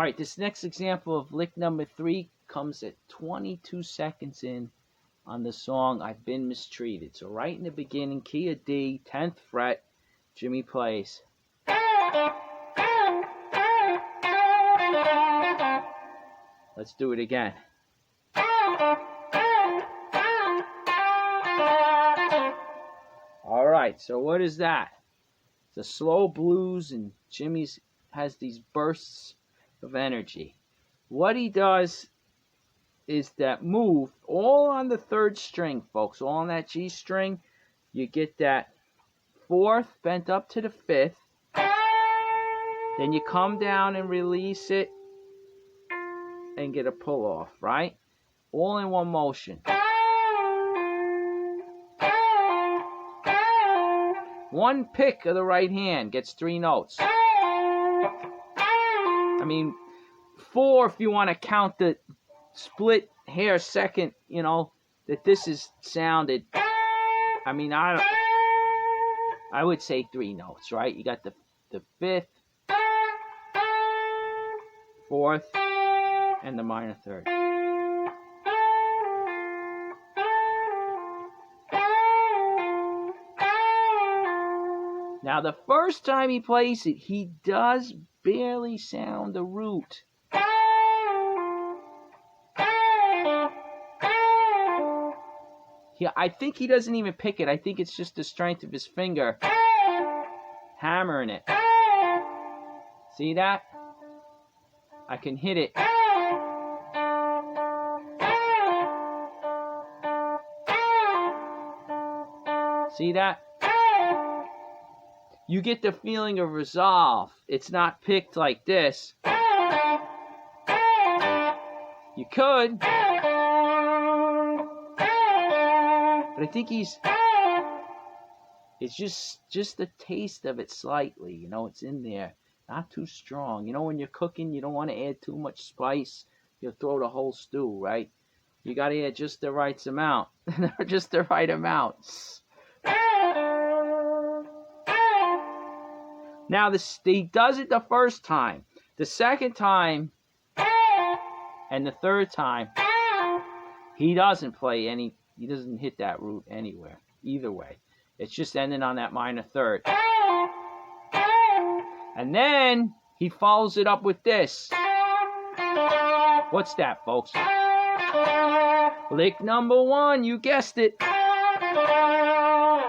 Alright, this next example of lick number 3 comes at 22 seconds in on the song I've Been Mistreated. So right in the beginning, key of D, 10th fret, Jimmy plays. Let's do it again. Alright, so what is that? It's a slow blues, and Jimmy's has these bursts of energy. What he does is that move all on the 3rd string, folks, all on that G string. You get that 4th bent up to the 5th. Then you come down and release it and get a pull off, right? All in one motion. One pick of the right hand gets 3 notes. I mean, 4 if you want to count the split hair second, you know, that this is sounded. I mean, I would say 3 notes, right? You got the 5th, 4th, and the minor 3rd. Now, the first time he plays it, he does barely sound the root. Yeah, I think he doesn't even pick it. I think it's just the strength of his finger hammering it. See that? I can hit it. See that? You get the feeling of resolve. It's not picked like this. You could. But I think it's just a taste of it slightly. You know, it's in there. Not too strong. You know, when you're cooking, you don't want to add too much spice. You'll throw the whole stew, right? You got to add just the right amount. Just the right amounts. Now, he does it the first time. The second time and the 3rd time, he doesn't play any, he doesn't hit that root anywhere, either way. It's just ending on that minor 3rd. And then he follows it up with this. What's that, folks? Lick number 1, you guessed it.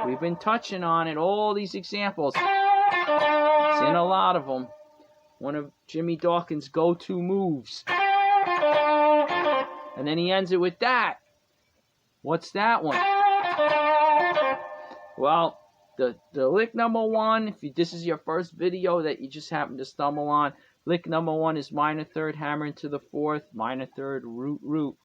We've been touching on it, all these examples. It's in a lot of them. One of Jimmy Dawkins' go-to moves. And then he ends it with that. What's that one? Well, the lick number 1, if this is your first video that you just happen to stumble on, lick number 1 is minor 3rd, hammer into the 4th, minor 3rd, root, root.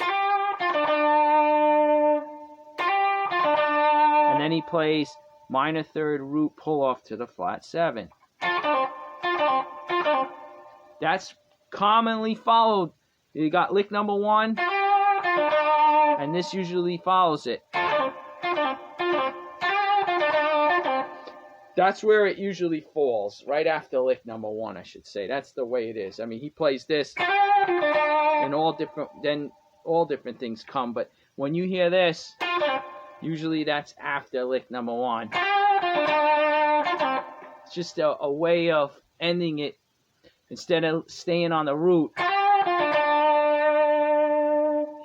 And then he plays minor 3rd, root, pull off to the flat 7. That's commonly followed. You got lick number 1, and this usually follows it. That's where it usually falls, right after lick number 1, I should say. That's the way it is. I mean, he plays this, and all different things come. But when you hear this, usually that's after lick number 1. It's just a way of ending it instead of staying on the root.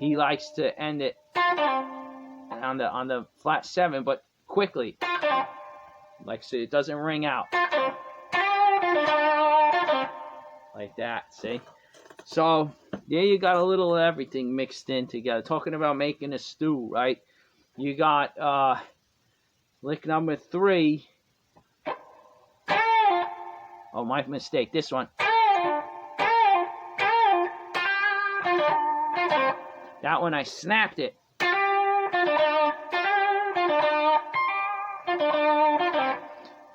He likes to end it on the flat 7, but quickly, like so it doesn't ring out like that. See? So there you got a little of everything mixed in together. Talking about making a stew, right? You got lick number 3. Oh, my mistake. This one. That one I snapped it.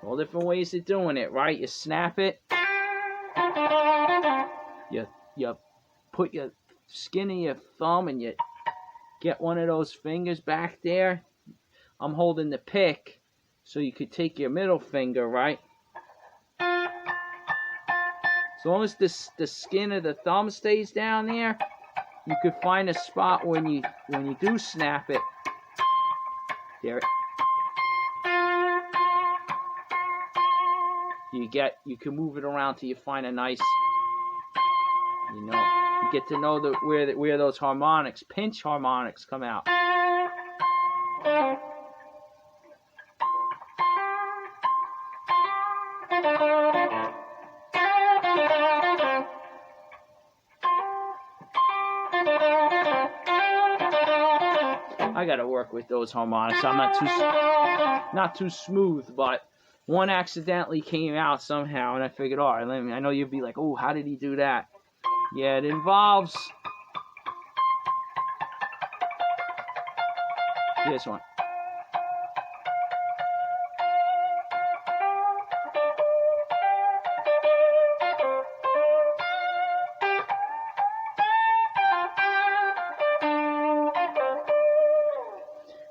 All different ways of doing it, right? You snap it. You put your skin in your thumb and you get one of those fingers back there. I'm holding the pick, so you could take your middle finger, right? As long as the skin of the thumb stays down there, you could find a spot when you do snap it. There. You can move it around till you find a nice, you get to know where those harmonics, pinch harmonics, come out. I gotta work with those harmonics. I'm not too smooth, but one accidentally came out somehow, and I figured, all right, I know you'd be like, oh, how did he do that? Yeah, it involves this one.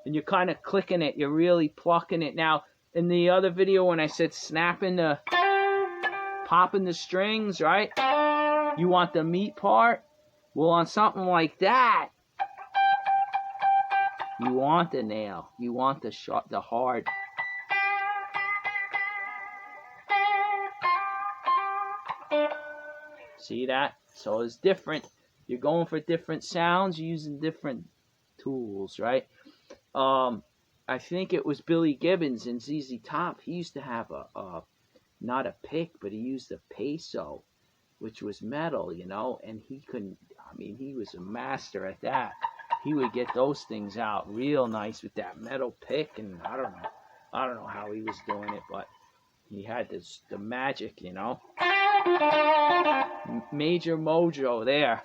And you're kind of clicking it. You're really plucking it. Now, in the other video when I said popping the strings, right? You want the meat part? Well, on something like that, you want the nail. You want the hard. See that? So it's different. You're going for different sounds. You're using different tools, right? I think it was Billy Gibbons in ZZ Top. He used to have not a pick, but he used a peso, which was metal, and he was a master at that. He would get those things out real nice with that metal pick, and I don't know how he was doing it, but he had the magic, Major Mojo there.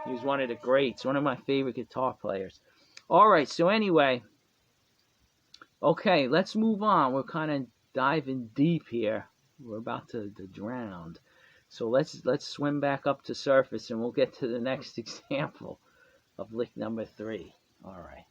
He was one of the greats, one of my favorite guitar players. All right, so anyway, okay, let's move on. We're kind of diving deep here. We're about to drown. So let's swim back up to surface, and we'll get to the next example of lick number 3. All right.